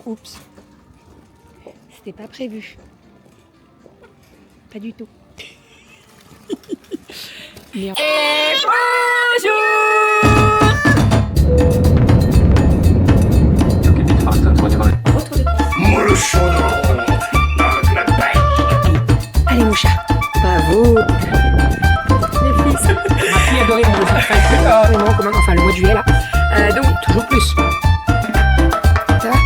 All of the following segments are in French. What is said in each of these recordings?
Oups. C'était pas prévu. Pas du tout. Mais... Et bonjour! Allez mon chat, bravo. Les fils. Ma fille adorait mon dessin. Enfin le mois de juillet là. Donc toujours plus. Ça va?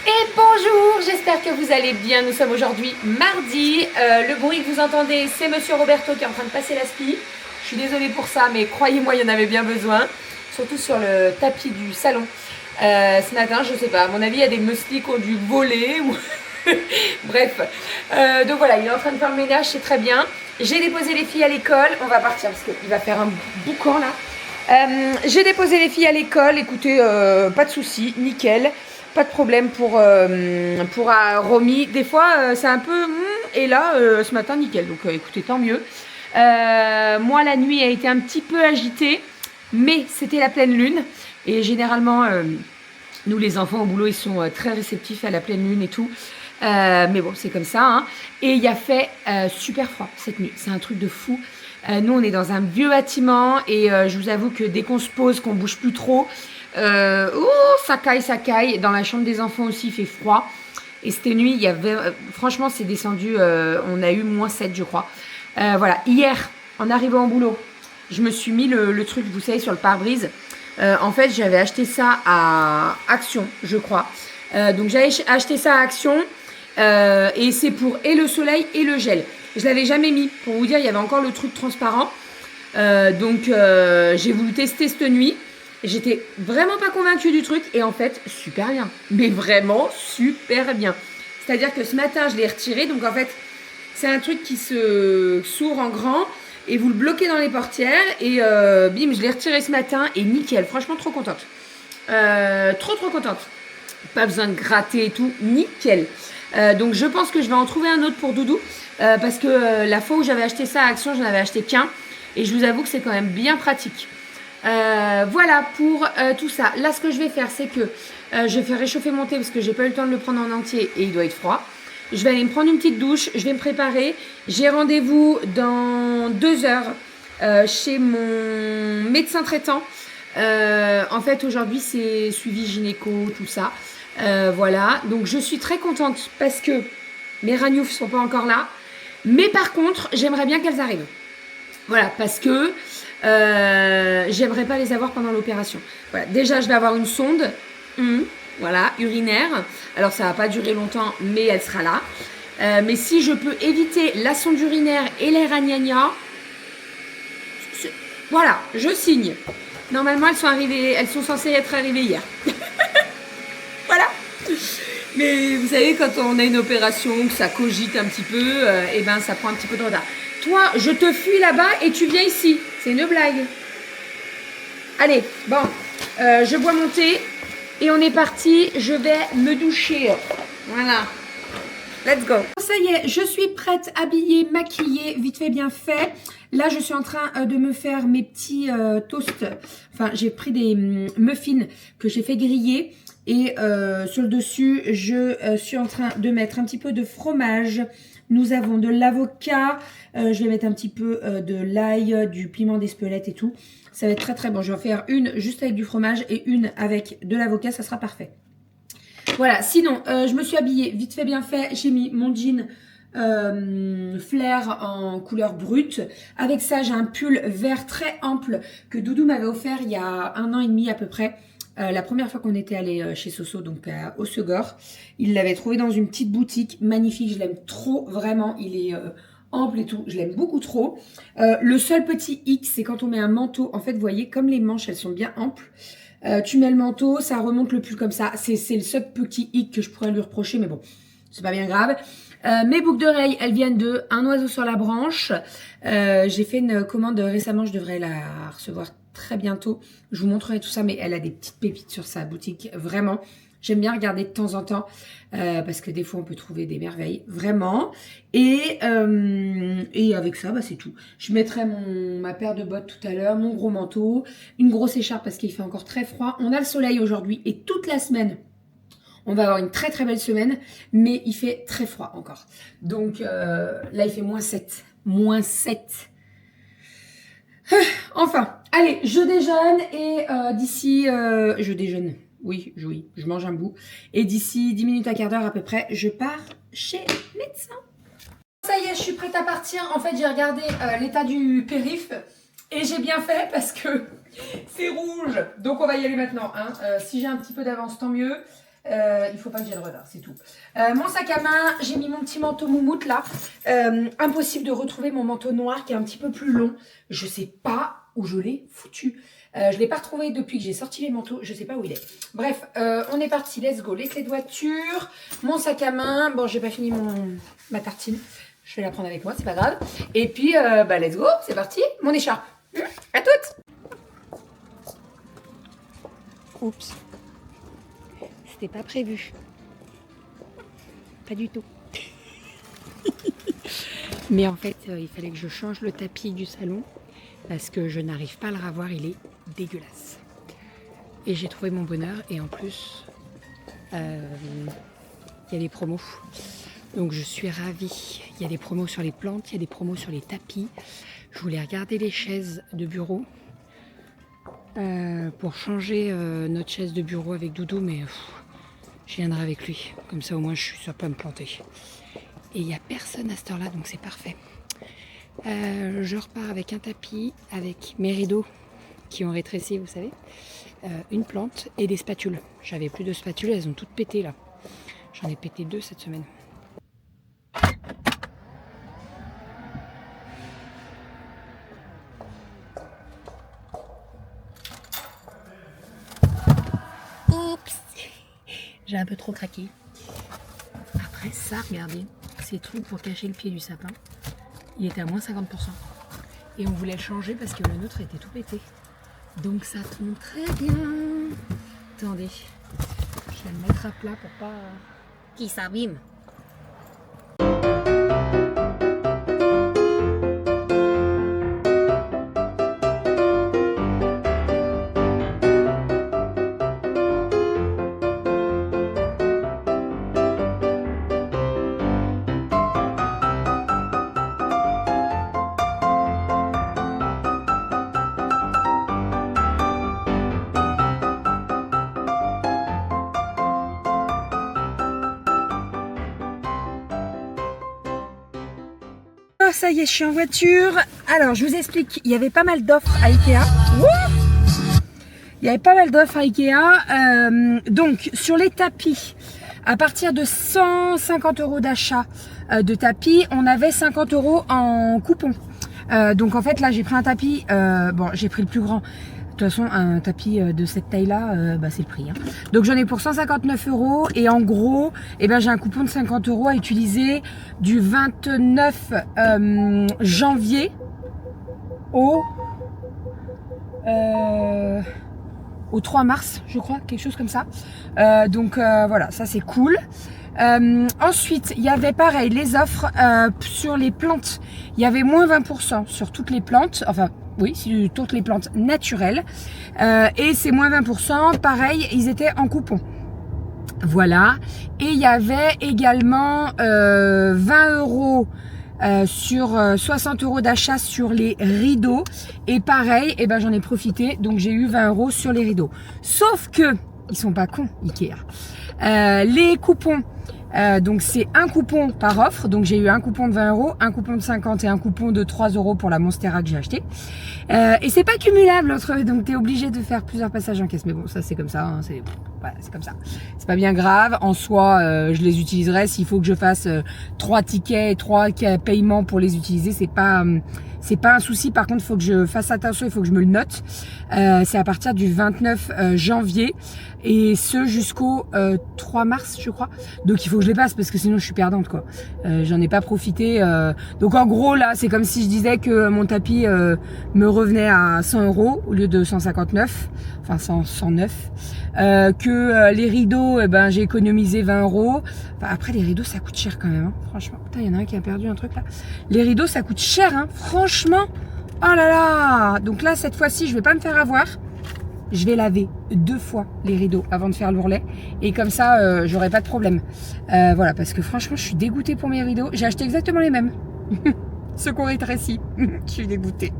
Et bonjour, j'espère que vous allez bien. Nous sommes aujourd'hui mardi. Le bruit que vous entendez, c'est Monsieur Roberto qui est en train de passer la scie. Je suis désolée pour ça, mais croyez-moi, il y en avait bien besoin. Surtout sur le tapis du salon. Ce matin, je sais pas, à mon avis, il y a des muesli qui ont dû voler ou... Bref, donc voilà, il est en train de faire le ménage, c'est très bien. J'ai déposé les filles à l'école, on va partir parce qu'il va faire un boucan là. J'ai déposé les filles à l'école, écoutez, pas de souci, nickel, pas de problème pour Romy. Des fois, c'est un peu, et là, ce matin, nickel, donc écoutez, tant mieux. Moi, la nuit a été un petit peu agitée, mais c'était la pleine lune, et généralement, nous les enfants au boulot, ils sont très réceptifs à la pleine lune et tout. Mais bon, c'est comme ça. Hein. Et il a fait super froid cette nuit. C'est un truc de fou. Nous, on est dans un vieux bâtiment et je vous avoue que dès qu'on se pose, qu'on bouge plus trop, ça caille, ça caille. Dans la chambre des enfants aussi, il fait froid. Et cette nuit, il y avait, franchement, c'est descendu. On a eu -7, je crois. Voilà. Hier, en arrivant au boulot, je me suis mis le truc, vous savez, sur le pare-brise. En fait, j'avais acheté ça à Action, je crois. Donc, j'avais acheté ça à Action. Et c'est pour et le soleil et le gel. Je l'avais jamais mis. Pour vous dire, il y avait encore le truc transparent. Donc, j'ai voulu tester cette nuit. J'étais vraiment pas convaincue du truc. Et en fait, super bien. Mais vraiment super bien. C'est-à-dire que ce matin, je l'ai retiré. Donc, en fait, c'est un truc qui se s'ouvre en grand. Et vous le bloquez dans les portières. Et bim, je l'ai retiré ce matin. Et nickel. Franchement, trop contente. Trop contente. Pas besoin de gratter et tout. Nickel. Donc je pense que je vais en trouver un autre pour Doudou parce que la fois où j'avais acheté ça à Action, j'en avais acheté qu'un et je vous avoue que c'est quand même bien pratique. Voilà pour tout ça. Là, ce que je vais faire, c'est que je vais faire réchauffer mon thé parce que j'ai pas eu le temps de le prendre en entier et il doit être froid. Je vais aller me prendre une petite douche, je vais me préparer. J'ai rendez-vous dans 2 heures chez mon médecin traitant. En fait, aujourd'hui, c'est suivi gynéco, tout ça. Voilà, donc je suis très contente parce que mes ragnoufs sont pas encore là, mais par contre j'aimerais bien qu'elles arrivent. Voilà, parce que j'aimerais pas les avoir pendant l'opération. Voilà, déjà je vais avoir une sonde, voilà, urinaire. Alors ça va pas durer longtemps, mais elle sera là. Mais si je peux éviter la sonde urinaire et les ragnagnas, voilà, je signe. Normalement elles sont censées être arrivées hier. Voilà. Mais vous savez, quand on a une opération, que ça cogite un petit peu, et ben ça prend un petit peu de retard. Toi, je te fuis là-bas et tu viens ici. C'est une blague. Allez, bon, je bois mon thé et on est parti. Je vais me doucher. Voilà. Let's go. Ça y est, je suis prête, habillée, maquillée, vite fait, bien fait. Là, je suis en train de me faire mes petits toasts. Enfin, j'ai pris des muffins que j'ai fait griller. Et sur le dessus, je suis en train de mettre un petit peu de fromage. Nous avons de l'avocat. Je vais mettre un petit peu de l'ail, du piment d'Espelette et tout. Ça va être très très bon. Je vais en faire une juste avec du fromage et une avec de l'avocat. Ça sera parfait. Voilà. Sinon, je me suis habillée vite fait, bien fait. J'ai mis mon jean flair en couleur brute. Avec ça, j'ai un pull vert très ample que Doudou m'avait offert il y a 1 an et demi à peu près. La première fois qu'on était allé chez Soso, donc à Hossegor, il l'avait trouvé dans une petite boutique magnifique. Je l'aime trop, vraiment. Il est ample et tout. Je l'aime beaucoup trop. Le seul petit hic, c'est quand on met un manteau. En fait, vous voyez, comme les manches, elles sont bien amples. Tu mets le manteau, ça remonte le pull comme ça. C'est le seul petit hic que je pourrais lui reprocher, mais bon, c'est pas bien grave. Mes boucles d'oreilles, elles viennent de Un oiseau sur la branche. J'ai fait une commande récemment, je devrais la recevoir très bientôt. Je vous montrerai tout ça, mais elle a des petites pépites sur sa boutique, vraiment. J'aime bien regarder de temps en temps parce que des fois on peut trouver des merveilles, vraiment. Et avec ça, bah, c'est tout. Je mettrai ma paire de bottes tout à l'heure, mon gros manteau, une grosse écharpe parce qu'il fait encore très froid. On a le soleil aujourd'hui et toute la semaine, on va avoir une très très belle semaine, mais il fait très froid encore. Donc là, il fait -7. -7. Enfin, allez, je déjeune et d'ici... je déjeune. Oui, je mange un bout. Et d'ici 10 minutes à quart d'heure à peu près, je pars chez le médecin. Ça y est, je suis prête à partir. En fait, j'ai regardé l'état du périph' et j'ai bien fait parce que c'est rouge. Donc, on va y aller maintenant. Hein. Si j'ai un petit peu d'avance, tant mieux. Il faut pas que j'ai de retard, c'est tout. Mon sac à main, j'ai mis mon petit manteau moumoute là. Impossible de retrouver mon manteau noir qui est un petit peu plus long. Je sais pas où je l'ai foutu. Je l'ai pas retrouvé depuis que j'ai sorti les manteaux. Je sais pas où il est. Bref, on est parti. Let's go. Les clés de voiture, mon sac à main. Bon, j'ai pas fini ma tartine. Je vais la prendre avec moi, c'est pas grave. Et puis, bah let's go. C'est parti. Mon écharpe. À toutes. Oups. C'était pas prévu. Pas du tout. Mais en fait, il fallait que je change le tapis du salon parce que je n'arrive pas à le ravoir, il est dégueulasse. Et j'ai trouvé mon bonheur et en plus, il y a des promos. Donc je suis ravie. Il y a des promos sur les plantes, il y a des promos sur les tapis. Je voulais regarder les chaises de bureau pour changer notre chaise de bureau avec Doudou, mais je viendrai avec lui. Comme ça au moins je suis sûre de pas me planter. Et il n'y a personne à cette heure-là, donc c'est parfait. Je repars avec un tapis, avec mes rideaux qui ont rétréci, vous savez, une plante et des spatules. J'avais plus de spatules, elles ont toutes pété là. J'en ai pété 2 cette semaine. Oups, j'ai un peu trop craqué. Après ça, regardez, ces trucs pour cacher le pied du sapin. Il était à moins 50%. Et on voulait le changer parce que le nôtre était tout pété. Donc ça tombe très bien. Attendez, je vais me mettre à plat pour pas qu'il s'abîme. Ça y est, je suis en voiture. Alors, je vous explique, il y avait pas mal d'offres à Ikea. Il y avait pas mal d'offres à Ikea. Donc, sur les tapis, à partir de 150 € d'achat de tapis, on avait 50 € en coupon. Donc, en fait, là, j'ai pris un tapis. Bon, j'ai pris le plus grand. De toute façon, un tapis de cette taille-là, bah, c'est le prix. Hein. Donc j'en ai pour 159 € et en gros, eh ben, j'ai un coupon de 50 € à utiliser du 29 janvier au 3 mars, je crois, quelque chose comme ça. Donc voilà, ça c'est cool. Ensuite, il y avait pareil, les offres sur les plantes. Il y avait moins 20% sur toutes les plantes, enfin oui, sur toutes les plantes naturelles. Et ces moins 20%, pareil, ils étaient en coupon. Voilà. Et il y avait également 20 € sur 60 € d'achat sur les rideaux. Et pareil, eh ben, j'en ai profité. Donc j'ai eu 20 € sur les rideaux. Sauf que, ils sont pas cons, Ikea. Les coupons. Donc c'est un coupon par offre, donc j'ai eu un coupon de 20 €, un coupon de 50 et un coupon de 3 € pour la Monstera que j'ai acheté. Et c'est pas cumulable entre eux, donc t'es obligé de faire plusieurs passages en caisse. Mais bon, ça c'est comme ça, hein, voilà, c'est comme ça. C'est pas bien grave, en soi je les utiliserai s'il faut que je fasse 3 tickets, 3 paiements pour les utiliser, c'est pas un souci. Par contre, il faut que je fasse attention, il faut que je me le note. C'est à partir du 29 janvier et ce jusqu'au 3 mars, je crois. Donc il faut que je les passe parce que sinon je suis perdante, quoi. J'en ai pas profité. Donc en gros là, c'est comme si je disais que mon tapis me revenait à 100 € au lieu de 159, enfin 109. Que que les rideaux, eh ben, j'ai économisé 20 €. Enfin, après, les rideaux, ça coûte cher quand même, hein, franchement. Putain, il y en a un qui a perdu un truc là. Les rideaux, ça coûte cher, hein, franchement. Oh là là. Donc là, cette fois-ci, je vais pas me faire avoir. Je vais laver 2 fois les rideaux avant de faire l'ourlet. Et comme ça, j'aurai pas de problème. Voilà, parce que franchement, je suis dégoûtée pour mes rideaux. J'ai acheté exactement les mêmes. Ceux qu'on rétrécit. Je suis dégoûtée.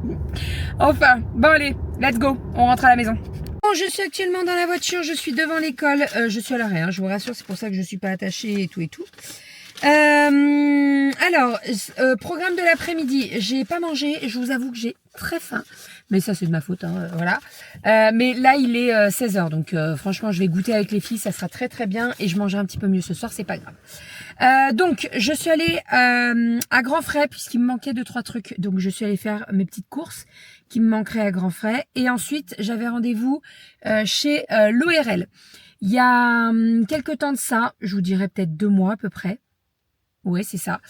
Enfin, bon allez, let's go. On rentre à la maison. Bon, je suis actuellement dans la voiture. Je suis devant l'école. Je suis à l'arrêt, hein, je vous rassure. C'est pour ça que je suis pas attachée et tout et tout. Alors, programme de l'après-midi. J'ai pas mangé. Je vous avoue que j'ai très faim. Mais ça, c'est de ma faute, hein, voilà. Mais là, il est 16 h. Donc, franchement, je vais goûter avec les filles. Ça sera très, très bien. Et je mangerai un petit peu mieux ce soir. C'est pas grave. Donc, je suis allée à Grand Frais puisqu'il me manquait 2-3 trucs. Donc, je suis allée faire mes petites courses qui me manqueraient à Grand Frais. Et ensuite, j'avais rendez-vous chez l'ORL. Il y a quelques temps de ça, je vous dirais peut-être 2 mois à peu près. Oui, c'est ça.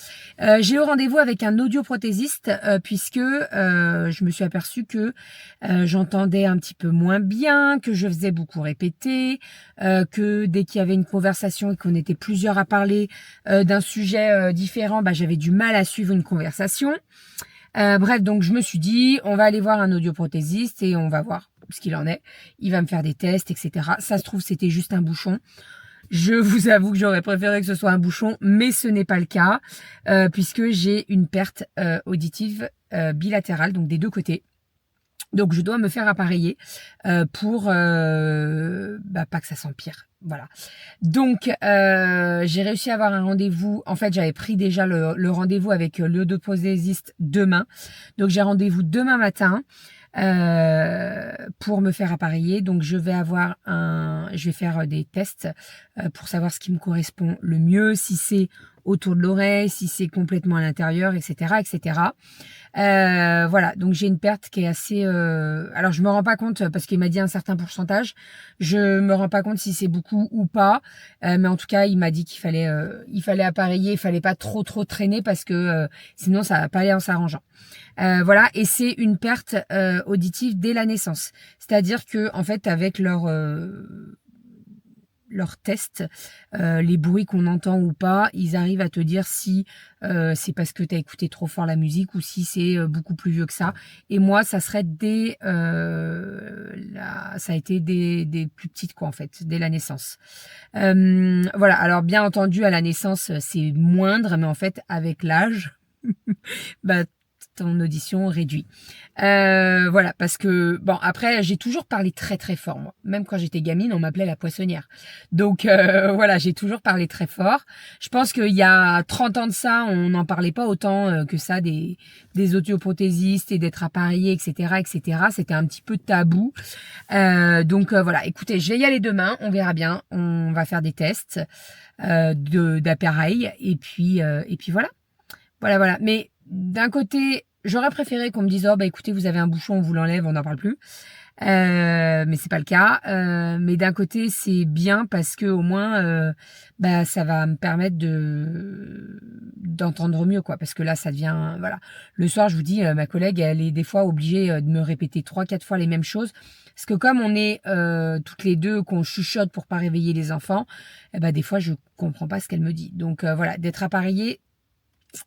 J'ai eu rendez-vous avec un audioprothésiste puisque je me suis aperçue que j'entendais un petit peu moins bien, que je faisais beaucoup répéter, que dès qu'il y avait une conversation et qu'on était plusieurs à parler d'un sujet différent, bah, j'avais du mal à suivre une conversation. Bref, donc je me suis dit, on va aller voir un audioprothésiste et on va voir ce qu'il en est. Il va me faire des tests, etc. Ça se trouve, c'était juste un bouchon. Je vous avoue que j'aurais préféré que ce soit un bouchon, mais ce n'est pas le cas, puisque j'ai une perte auditive bilatérale, donc des 2 côtés. Donc je dois me faire appareiller pour pas que ça s'empire. Voilà. Donc j'ai réussi à avoir un rendez-vous. En fait, j'avais pris déjà le rendez-vous avec l'audioprothésiste demain. Donc j'ai rendez-vous demain matin. Pour me faire appareiller. Donc je vais faire des tests pour savoir ce qui me correspond le mieux, si c'est autour de l'oreille, si c'est complètement à l'intérieur, etc., etc. Voilà, donc j'ai une perte qui est assez... Alors je me rends pas compte parce qu'il m'a dit un certain pourcentage. Je me rends pas compte si c'est beaucoup ou pas, mais en tout cas il m'a dit qu'il fallait appareiller, il fallait pas trop traîner parce que sinon ça va pas aller en s'arrangeant. Voilà, et c'est une perte auditive dès la naissance. C'est-à-dire que en fait avec leur test, les bruits qu'on entend ou pas, ils arrivent à te dire si c'est parce que tu as écouté trop fort la musique ou si c'est beaucoup plus vieux que ça. Et moi, ça serait ça a été des plus petites quoi en fait, dès la naissance. Voilà, alors bien entendu à la naissance c'est moindre, mais en fait avec l'âge, bah ton audition réduit. Voilà, parce que bon après j'ai toujours parlé très très fort moi. Même quand j'étais gamine, on m'appelait la poissonnière. Donc voilà, j'ai toujours parlé très fort. Je pense qu'il y a 30 ans de ça, on n'en parlait pas autant que ça des audioprothésistes et d'être appareillés, etc., etc. C'était un petit peu tabou. Donc voilà, écoutez, je vais y aller demain, on verra bien. On va faire des tests d'appareil et puis voilà. Voilà. Mais d'un côté, j'aurais préféré qu'on me dise, oh bah écoutez, vous avez un bouchon, on vous l'enlève, on n'en parle plus. Mais c'est pas le cas. Mais d'un côté, c'est bien parce que au moins, ça va me permettre d'entendre mieux, quoi. Parce que là, ça devient, voilà. Le soir, je vous dis, ma collègue, elle est des fois obligée de me répéter 3-4 fois les mêmes choses. Parce que comme on est toutes les deux, qu'on chuchote pour pas réveiller les enfants, des fois, je comprends pas ce qu'elle me dit. Donc voilà, d'être appareillée,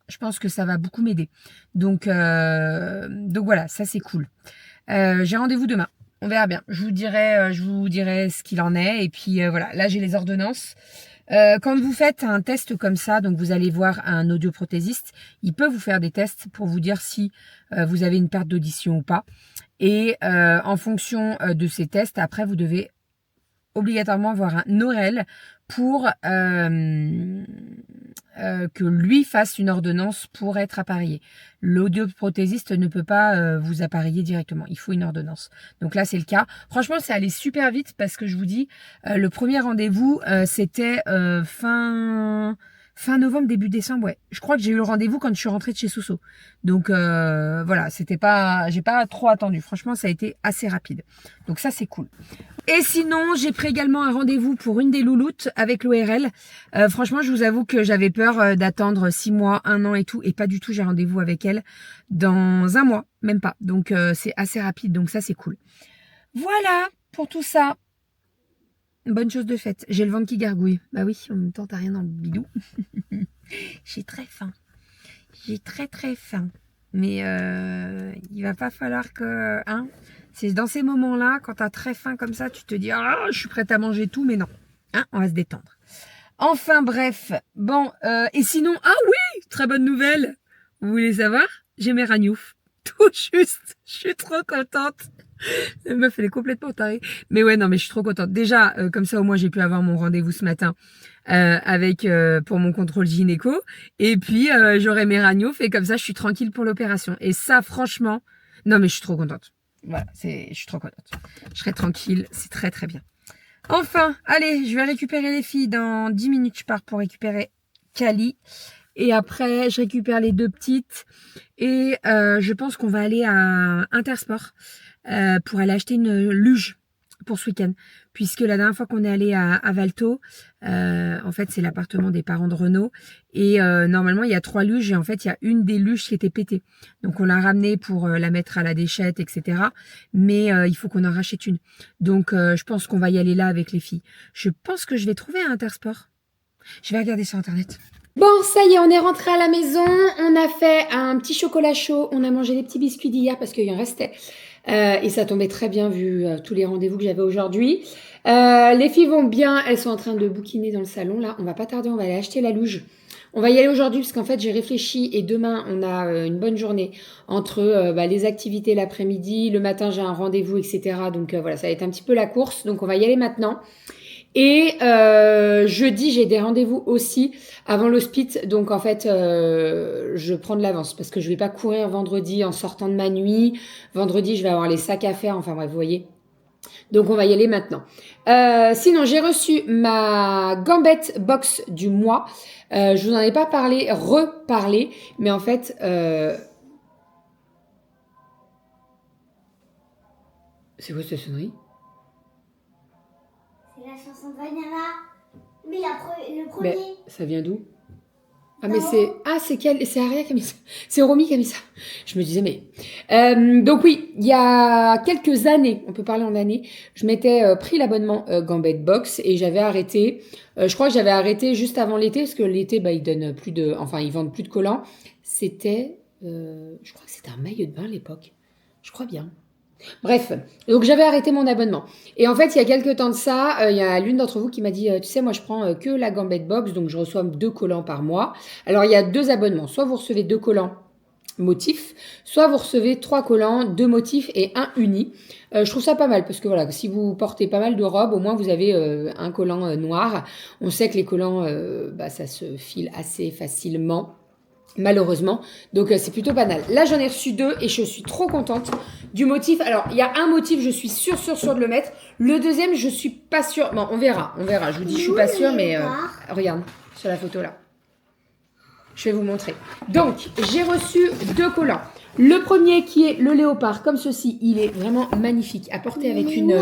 je pense que ça va beaucoup m'aider. Donc voilà, ça c'est cool. J'ai rendez-vous demain. On verra bien. Je vous dirai ce qu'il en est. Et puis voilà, là j'ai les ordonnances. Quand vous faites un test comme ça, donc vous allez voir un audioprothésiste, il peut vous faire des tests pour vous dire si vous avez une perte d'audition ou pas. Et en fonction de ces tests, après vous devez obligatoirement avoir un ORL pour que lui fasse une ordonnance pour être appareillé. L'audioprothésiste ne peut pas vous appareiller directement. Il faut une ordonnance. Donc là, c'est le cas. Franchement, c'est allé super vite parce que je vous dis, le premier rendez-vous, c'était fin novembre, début décembre. Ouais, je crois que j'ai eu le rendez-vous quand je suis rentrée de chez Soso. Donc voilà, j'ai pas trop attendu. Franchement, ça a été assez rapide. Donc ça, c'est cool. Et sinon, j'ai pris également un rendez-vous pour une des louloutes avec l'ORL. Franchement, je vous avoue que j'avais peur d'attendre 6 mois, 1 an et tout. Et pas du tout, j'ai rendez-vous avec elle dans 1 mois, même pas. Donc, c'est assez rapide. Donc ça, c'est cool. Voilà pour tout ça. bonne chose de faite. J'ai le ventre qui gargouille. Bah oui, en même temps, t'as rien dans le bidou. J'ai très faim. J'ai très très faim. Mais il va pas falloir que... Hein, c'est dans ces moments-là, quand t'as très faim comme ça, tu te dis « Ah, je suis prête à manger tout », mais non. Hein, on va se détendre. Enfin bref. Bon, et sinon... Ah oui, très bonne nouvelle. Vous voulez savoir? J'ai mes ragnouf. Tout juste. Je suis trop contente. La meuf, elle est complètement tarée. Mais ouais, non, mais je suis trop contente. Déjà, comme ça, au moins, j'ai pu avoir mon rendez-vous ce matin avec pour mon contrôle gynéco. Et puis, j'aurai mes ragnouf et comme ça, je suis tranquille pour l'opération. Et ça, franchement, non, mais je suis trop contente. Voilà, je suis trop contente. Je serai tranquille. C'est très, très bien. Enfin, allez, je vais récupérer les filles. Dans 10 minutes, je pars pour récupérer Cali. Et après, je récupère les 2 petites. Et je pense qu'on va aller à Intersport pour aller acheter une luge pour ce week-end. Puisque la dernière fois qu'on est allé à Valto, en fait, c'est l'appartement des parents de Renaud. Et normalement, il y a 3 luges. Et en fait, il y a une des luges qui était pétée. Donc, on l'a ramenée pour la mettre à la déchette, etc. Mais il faut qu'on en rachète une. Donc, je pense qu'on va y aller là avec les filles. Je pense que je vais trouver un Intersport. Je vais regarder sur Internet. Bon, ça y est, on est rentré à la maison. On a fait un petit chocolat chaud. On a mangé des petits biscuits d'hier parce qu'il en restait. Et ça tombait très bien vu tous les rendez-vous que j'avais aujourd'hui. Les filles vont bien. Elles sont en train de bouquiner dans le salon. Là, on va pas tarder. On va aller acheter la luge. On va y aller aujourd'hui parce qu'en fait, j'ai réfléchi. Et demain, on a une bonne journée entre les activités l'après-midi. Le matin, j'ai un rendez-vous, etc. Donc voilà, ça va être un petit peu la course. Donc on va y aller maintenant. Et jeudi, j'ai des rendez-vous aussi avant l'hospice. Donc, en fait, je prends de l'avance parce que je vais pas courir vendredi en sortant de ma nuit. Vendredi, je vais avoir les sacs à faire. Enfin, bref, vous voyez. Donc, on va y aller maintenant. Sinon, j'ai reçu ma Gambette Box du mois. Je vous en ai pas parlé, reparlé. Mais en fait... C'est quoi cette sonnerie? C'est la chanson de Vanilla. Mais le premier. Ben, ça vient d'où? Ah, mais c'est Aria qui a mis ça. C'est Romy qui a mis ça. Je me disais, mais. Donc, oui, il y a quelques années, on peut parler en années, je m'étais pris l'abonnement Gambette Box et j'avais arrêté. Je crois que j'avais arrêté juste avant l'été parce que l'été, ils donnent plus de. Enfin, ils vendent plus de collants. C'était. Je crois que c'était un maillot de bain à l'époque. Je crois bien. Bref, donc j'avais arrêté mon abonnement. Et en fait, il y a quelques temps de ça, il y a l'une d'entre vous qui m'a dit, tu sais, moi je prends que la Gambette Box, donc je reçois 2 collants par mois. Alors il y a 2 abonnements, soit vous recevez 2 collants motifs, soit vous recevez 3 collants, 2 motifs et 1 uni. Je trouve ça pas mal parce que voilà, si vous portez pas mal de robes, au moins vous avez un collant noir. On sait que les collants, ça se file assez facilement. Malheureusement, donc c'est plutôt banal. Là, j'en ai reçu 2 et je suis trop contente du motif. Alors, il y a un motif, je suis sûre de le mettre. Le deuxième, je suis pas sûre. Bon, on verra. Je vous dis, je suis pas sûre, mais regarde sur la photo là. Je vais vous montrer. Donc, j'ai reçu 2 collants. Le premier qui est le léopard, comme ceci, il est vraiment magnifique à porter avec une.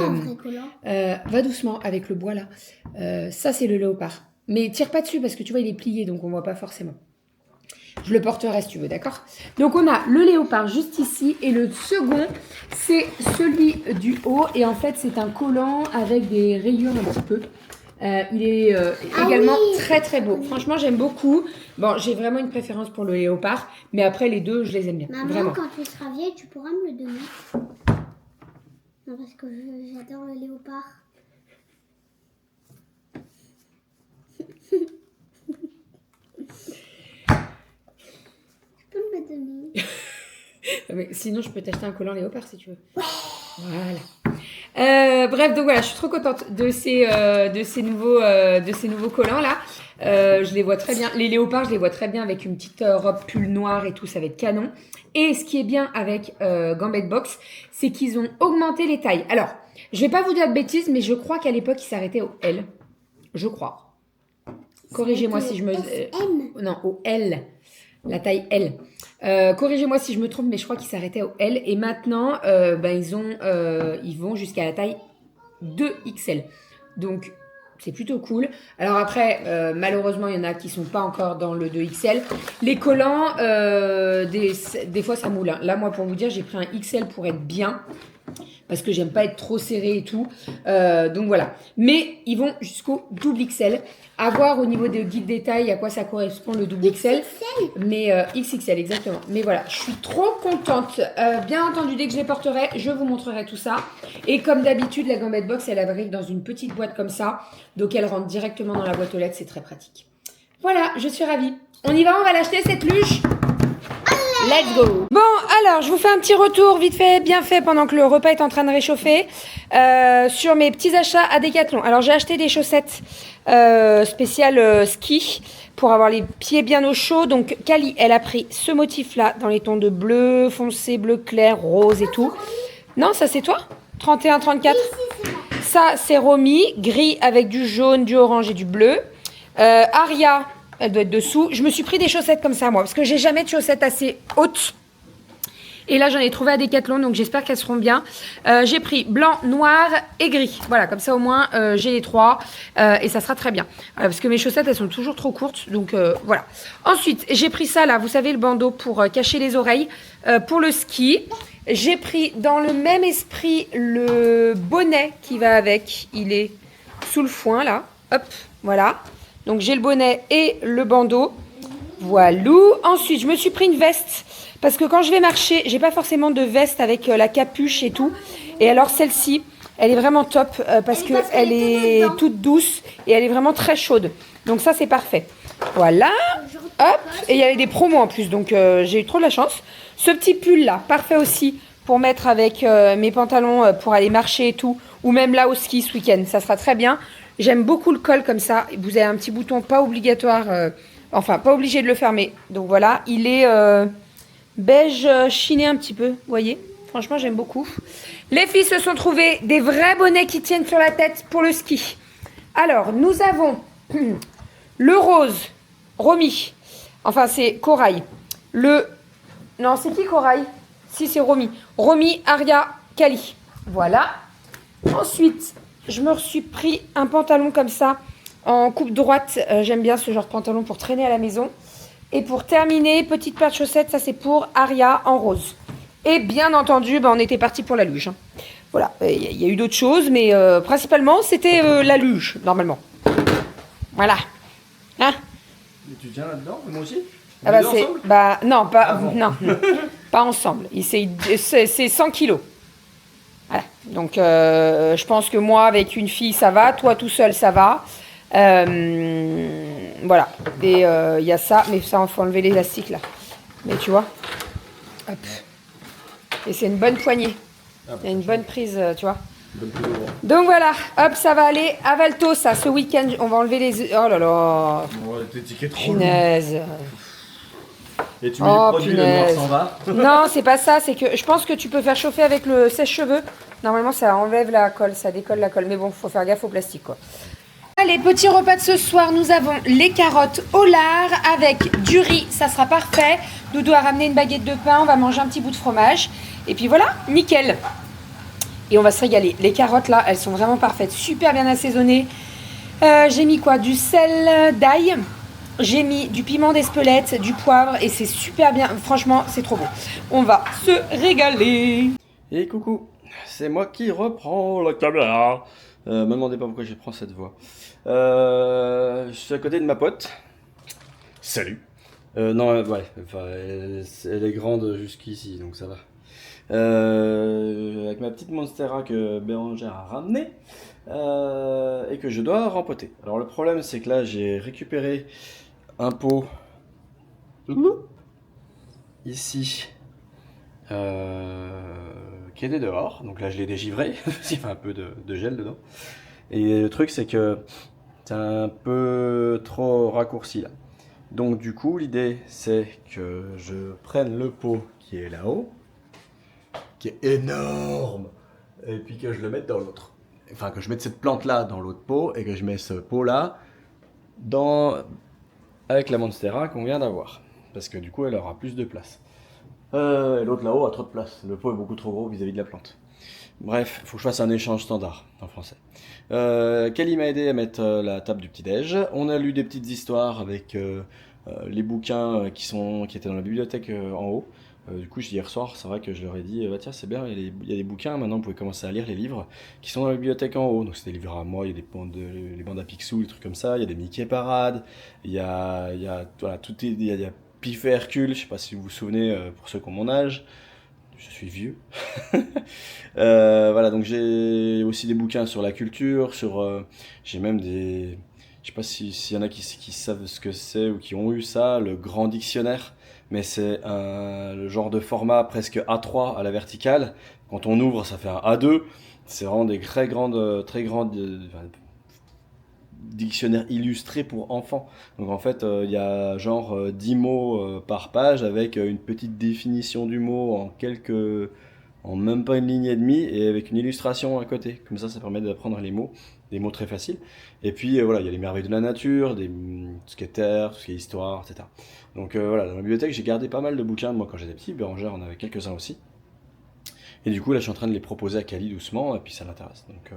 Va doucement avec le bois là. Ça, c'est le léopard. Mais tire pas dessus parce que tu vois, il est plié, donc on voit pas forcément. Je le porterai si tu veux, d'accord? Donc, on a le léopard juste ici. Et le second, c'est celui du haut. Et en fait, c'est un collant avec des rayures un petit peu. Il est également très, très beau. Franchement, j'aime beaucoup. Bon, j'ai vraiment une préférence pour le léopard. Mais après, les deux, je les aime bien. Maman, vraiment. Quand tu seras vieille, tu pourras me le donner. Non, parce que j'adore le léopard. Mais sinon, je peux t'acheter un collant léopard si tu veux. Ouais. Voilà. Bref, donc voilà, je suis trop contente de ces nouveaux collants là. Je les vois très bien. Les léopards, je les vois très bien avec une petite robe pull noire et tout, ça va être canon. Et ce qui est bien avec Gambette Box, c'est qu'ils ont augmenté les tailles. Alors, je vais pas vous dire de bêtises, mais je crois qu'à l'époque, ils s'arrêtaient au L. Je crois. Corrigez-moi si je me... non, au L. La taille L. Corrigez-moi si je me trompe, mais je crois qu'ils s'arrêtaient au L. Et maintenant, ils vont jusqu'à la taille 2XL. Donc, c'est plutôt cool. Alors après, malheureusement, il y en a qui sont pas encore dans le 2XL. Les collants, des fois, ça moule. Hein. Là, moi, pour vous dire, j'ai pris un XL pour être bien. parce que j'aime pas être trop serré et tout. Donc voilà. Mais ils vont jusqu'au double XL. À voir au niveau des guides détails à quoi ça correspond le double XL. Mais XXL exactement. Mais voilà, je suis trop contente. Bien entendu, dès que je les porterai, je vous montrerai tout ça. Et comme d'habitude, la Gambette Box, elle arrive dans une petite boîte comme ça. Donc elle rentre directement dans la boîte aux lettres, c'est très pratique. Voilà, je suis ravie. On y va, on va l'acheter cette luche. Let's go. Bon, alors, je vous fais un petit retour vite fait, bien fait, pendant que le repas est en train de réchauffer, sur mes petits achats à Decathlon. Alors, j'ai acheté des chaussettes spéciales ski pour avoir les pieds bien au chaud. Donc, Kali, elle a pris ce motif-là dans les tons de bleu foncé, bleu clair, rose et tout. Non, ça c'est toi 31, 34. Ça, c'est Romy, gris avec du jaune, du orange et du bleu. Aria, elle doit être dessous. Je me suis pris des chaussettes comme ça, moi, parce que j'ai jamais de chaussettes assez hautes. Et là, j'en ai trouvé à Decathlon, donc j'espère qu'elles seront bien. J'ai pris blanc, noir et gris. Voilà, comme ça, au moins, j'ai les trois. Et ça sera très bien. Parce que mes chaussettes, elles sont toujours trop courtes. Donc, voilà. Ensuite, j'ai pris ça, là. Vous savez, le bandeau pour cacher les oreilles. Pour le ski. J'ai pris, dans le même esprit, le bonnet qui va avec. Il est sous le foin, là. Hop, voilà. Donc j'ai le bonnet et le bandeau. Voilou. Ensuite, je me suis pris une veste. Parce que quand je vais marcher, j'ai pas forcément de veste avec la capuche et tout. Et alors celle-ci, elle est vraiment top parce qu'elle est toute douce et elle est vraiment très chaude. Donc ça, c'est parfait. Voilà. Hop. Et il y avait des promos en plus. Donc j'ai eu trop de la chance. Ce petit pull-là, parfait aussi pour mettre avec mes pantalons pour aller marcher et tout. Ou même là au ski ce week-end. Ça sera très bien. J'aime beaucoup le col comme ça. Vous avez un petit bouton pas obligatoire, enfin pas obligé de le fermer. Donc voilà, il est beige chiné un petit peu, vous voyez. Franchement, j'aime beaucoup. Les filles se sont trouvées des vrais bonnets qui tiennent sur la tête pour le ski. Alors, nous avons le rose, Romy. Enfin, c'est Corail. Non, c'est qui Corail? Si, c'est Romy. Romy, Aria, Kali. Voilà. Ensuite, je me suis pris un pantalon comme ça, en coupe droite. J'aime bien ce genre de pantalon pour traîner à la maison. Et pour terminer, petite paire de chaussettes, ça c'est pour Aria en rose. Et bien entendu, on était parti pour la luge. Hein. Voilà, il y a eu d'autres choses, mais principalement, c'était la luge, normalement. Voilà. Hein? Et tu tiens là-dedans, moi aussi? Ah bah c'est... Bah non, pas, non, pas ensemble. C'est 100 kilos. Voilà. Donc, je pense que moi, avec une fille, ça va. Toi, tout seul, ça va. Voilà. Et il y a ça. Mais ça, il faut enlever l'élastique, là. Mais tu vois. Hop. Et c'est une bonne poignée. Il y a une bonne prise, tu vois. Donc, voilà. Hop, ça va aller à Valto, ça. Ce week-end, on va enlever les... Oh là là. Ouais, tes tickets trop punaise. Et tu mets les produits, punaise. le noir s'en va. Non, c'est pas ça. C'est que je pense que tu peux faire chauffer avec le sèche-cheveux. Normalement, ça enlève la colle, ça décolle la colle. Mais bon, faut faire gaffe au plastique, quoi. Allez, petit repas de ce soir. Nous avons les carottes au lard avec du riz. Ça sera parfait. Doudou a ramené une baguette de pain. On va manger un petit bout de fromage. Et puis voilà, nickel. Et on va se régaler. Les carottes, là, elles sont vraiment parfaites. Super bien assaisonnées. J'ai mis quoi? Du sel d'ail. J'ai mis du piment d'Espelette, du poivre et c'est super bien. Franchement, c'est trop bon. On va se régaler. Et coucou, c'est moi qui reprends la caméra. Me demandez pas pourquoi je prends cette voix. Je suis à côté de ma pote. Salut. Non, ouais, enfin, elle est grande jusqu'ici, donc ça va. Avec ma petite Monstera que Bérangère a ramenée et que je dois rempoter. Alors le problème, c'est que là, j'ai récupéré un pot ici qui était dehors, donc là je l'ai dégivré il y a un peu de gel dedans, et le truc c'est que c'est un peu trop raccourci là, donc du coup l'idée c'est que je prenne le pot qui est là-haut, qui est énorme, et puis que je le mette dans l'autre, enfin que je mette cette plante là dans l'autre pot et que je mets ce pot là avec la Monstera qu'on vient d'avoir, parce que du coup elle aura plus de place. Et l'autre là-haut a trop de place, le pot est beaucoup trop gros vis-à-vis de la plante. Bref, il faut que je fasse un échange standard en français. Kelly m'a aidé à mettre la table du petit-déj. On a lu des petites histoires avec les bouquins qui étaient dans la bibliothèque en haut. Du coup, hier soir, c'est vrai que je leur ai dit, bah, tiens, c'est bien, il y a des bouquins, maintenant vous pouvez commencer à lire les livres qui sont dans la bibliothèque en haut. Donc c'est des livres à moi, il y a les bandes à Picsou, des trucs comme ça, il y a des Mickey Parade, voilà, il y a Pif et Hercule, je sais pas si vous vous souvenez, pour ceux qui ont mon âge, je suis vieux. Voilà, donc j'ai aussi des bouquins sur la culture, j'ai même des, je sais pas s'il y en a qui savent ce que c'est ou qui ont eu ça, le grand dictionnaire, mais c'est le genre de format presque A3 à la verticale. Quand on ouvre, ça fait un A2. C'est vraiment des très grandes enfin, dictionnaires illustrés pour enfants. Donc en fait, il y a genre 10 mots par page avec une petite définition du mot en même pas une ligne et demie et avec une illustration à côté. Comme ça permet d'apprendre les mots, des mots très faciles. Et puis voilà, il y a les merveilles de la nature, tout ce qui est terre, tout ce qui est histoire, etc. Donc voilà, dans la bibliothèque, j'ai gardé pas mal de bouquins, moi quand j'étais petit. Bérangère en avait quelques-uns aussi. Et du coup, là, je suis en train de les proposer à Kali doucement, et puis ça l'intéresse. Donc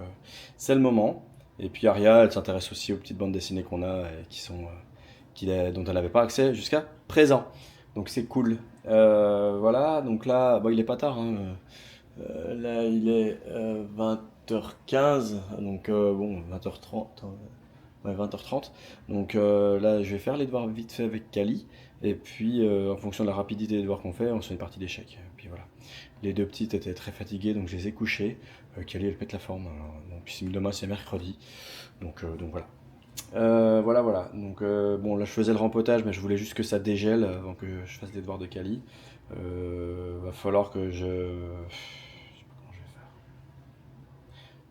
c'est le moment. Et puis Aria, elle s'intéresse aussi aux petites bandes dessinées qu'on a, et dont elle n'avait pas accès jusqu'à présent. Donc c'est cool. Voilà, donc là, bon, il est pas tard, hein. Là, il est 20h15, donc bon, 20h30, ouais, 20h30. Donc là, je vais faire les devoirs vite fait avec Kali. Et puis, en fonction de la rapidité des devoirs qu'on fait, on se fait une partie d'échecs. Et puis voilà. Les deux petites étaient très fatiguées, donc je les ai couchées. Kali, elle pète la forme. Alors, bon, puis demain, c'est mercredi. Donc voilà. Voilà. Donc bon, là, je faisais le rempotage, mais je voulais juste que ça dégèle avant que je fasse les devoirs de Kali. Va falloir que je sais pas comment je vais faire.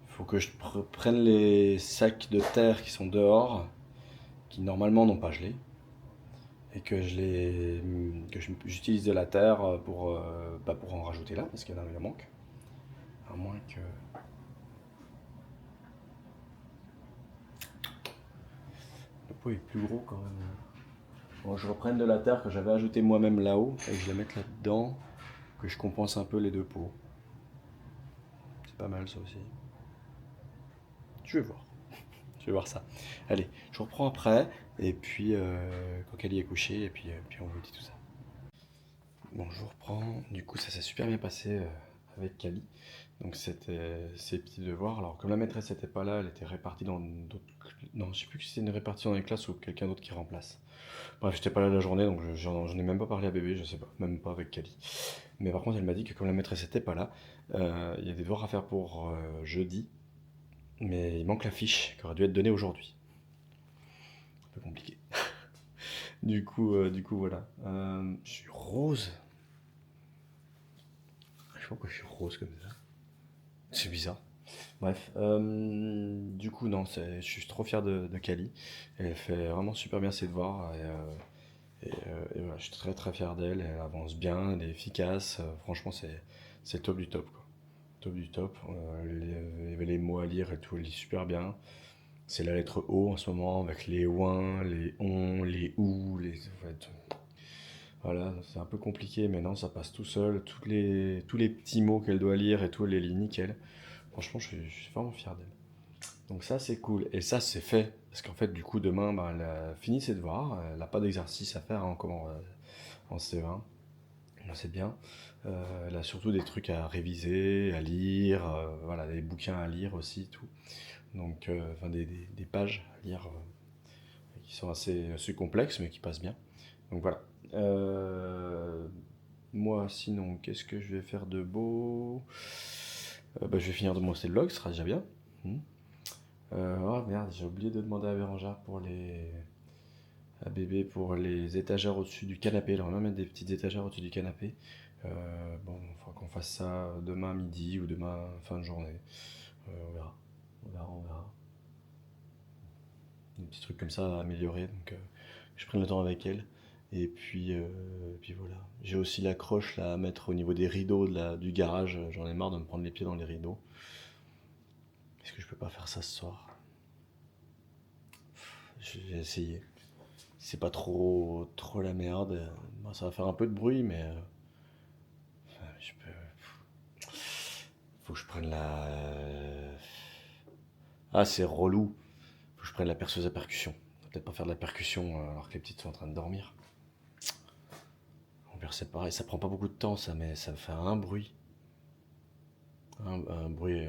Il faut que je prenne les sacs de terre qui sont dehors, qui normalement n'ont pas gelé, et j'utilise de la terre pour en rajouter là, parce qu'il y en manque. À moins que. Le pot est plus gros quand même. Bon, je reprenne de la terre que j'avais ajoutée moi-même là-haut, et que je la mette là-dedans, que je compense un peu les deux pots. C'est pas mal ça aussi. Je vais voir. Je vais voir ça. Allez, je vous reprends après, et puis quand Kali est couchée, et puis on vous dit tout ça. Bon, je vous reprends. Du coup, ça s'est super bien passé avec Kali. Donc, c'était ses petits devoirs. Alors, comme la maîtresse n'était pas là, elle était répartie dans d'autres. Non, je sais plus si c'est une répartition dans les classes ou quelqu'un d'autre qui remplace. Bref, j'étais pas là la journée, donc j'en ai même pas parlé à bébé, je sais pas, même pas avec Kali. Mais par contre, elle m'a dit que comme la maîtresse n'était pas là, il y a des devoirs à faire pour jeudi, mais il manque la fiche qui aurait dû être donnée aujourd'hui. Un peu compliqué. Du coup, voilà. Je suis rose. Je sais pas pourquoi je suis rose comme ça. C'est bizarre. Bref, du coup, non, je suis trop fier de Kali. Elle fait vraiment super bien ses devoirs. Et voilà, je suis très très fier d'elle. Elle avance bien, elle est efficace. Franchement, c'est top du top, quoi. Top du top. Les mots à lire et tout, elle lit super bien. C'est la lettre O en ce moment, avec les ouin, les on, les ou, en fait, voilà, c'est un peu compliqué, mais non, ça passe tout seul. Tous les petits mots qu'elle doit lire et tout, elle les lit nickel. Franchement, je suis vraiment fier d'elle. Donc ça, c'est cool. Et ça, c'est fait. Parce qu'en fait, du coup, demain, bah, elle a fini ses devoirs. Elle n'a pas d'exercice à faire en C20. Donc, c'est bien. Elle a surtout des trucs à réviser, à lire. Voilà, des bouquins à lire aussi, tout. Donc, enfin, des pages à lire qui sont assez complexes, mais qui passent bien. Donc voilà. Moi, sinon, qu'est-ce que je vais faire de beau? Bah, je vais finir de monter le vlog, ce sera déjà bien. Oh merde, j'ai oublié de demander à Bérangère à bébé pour les étagères au-dessus du canapé. Alors on va mettre des petites étagères au-dessus du canapé. Bon, il faudra qu'on fasse ça demain midi ou demain fin de journée. On verra. On verra. Des petits trucs comme ça à améliorer. Donc je prenne le temps avec elle. Et puis voilà. J'ai aussi l'accroche là à mettre au niveau des rideaux du garage. J'en ai marre de me prendre les pieds dans les rideaux. Est-ce que je peux pas faire ça ce soir? J'ai essayé. C'est pas trop la merde. Bon, ça va faire un peu de bruit, mais je peux. Faut que je prenne la. Ah, c'est relou. Faut que je prenne la perceuse à percussion. On va peut-être pas faire de la percussion alors que les petites sont en train de dormir. On c'est pareil, ça prend pas beaucoup de temps ça, mais ça fait un bruit. Un bruit.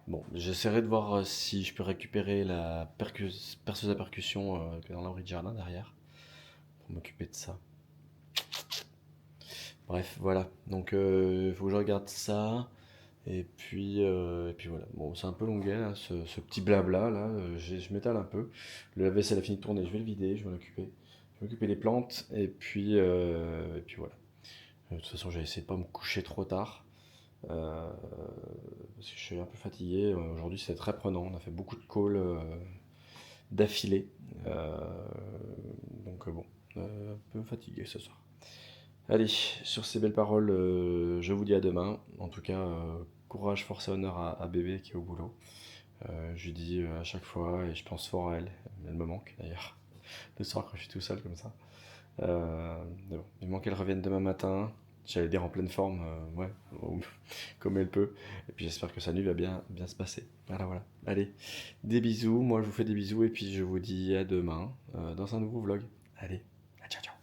Bon, j'essaierai de voir si je peux récupérer la perceuse à percussion qui est dans l'abri de jardin derrière, pour m'occuper de ça. Bref, voilà. Donc, il faut que je regarde ça. Et puis voilà. Bon, c'est un peu longuet, là, ce petit blabla, là. Je m'étale un peu. Le lave-vaisselle a fini de tourner, je vais le vider, je vais m'en occuper. Je vais m'occuper des plantes. Et puis voilà. De toute façon, j'ai essayé de pas me coucher trop tard. Parce que je suis un peu fatigué. Aujourd'hui, c'est très prenant. On a fait beaucoup de calls d'affilée. Donc, bon, un peu fatigué ce soir. Allez, sur ces belles paroles, je vous dis à demain. En tout cas, courage, force et honneur à bébé qui est au boulot. Je lui dis à chaque fois, et je pense fort à elle. Elle me manque d'ailleurs, le soir quand je suis tout seul comme ça. Mais bon, il manque qu'elle revienne demain matin. J'allais dire en pleine forme, ouais, comme elle peut. Et puis j'espère que sa nuit va bien se passer. Voilà, voilà. Allez, des bisous. Moi, je vous fais des bisous et puis je vous dis à demain dans un nouveau vlog. Allez, ciao, ciao.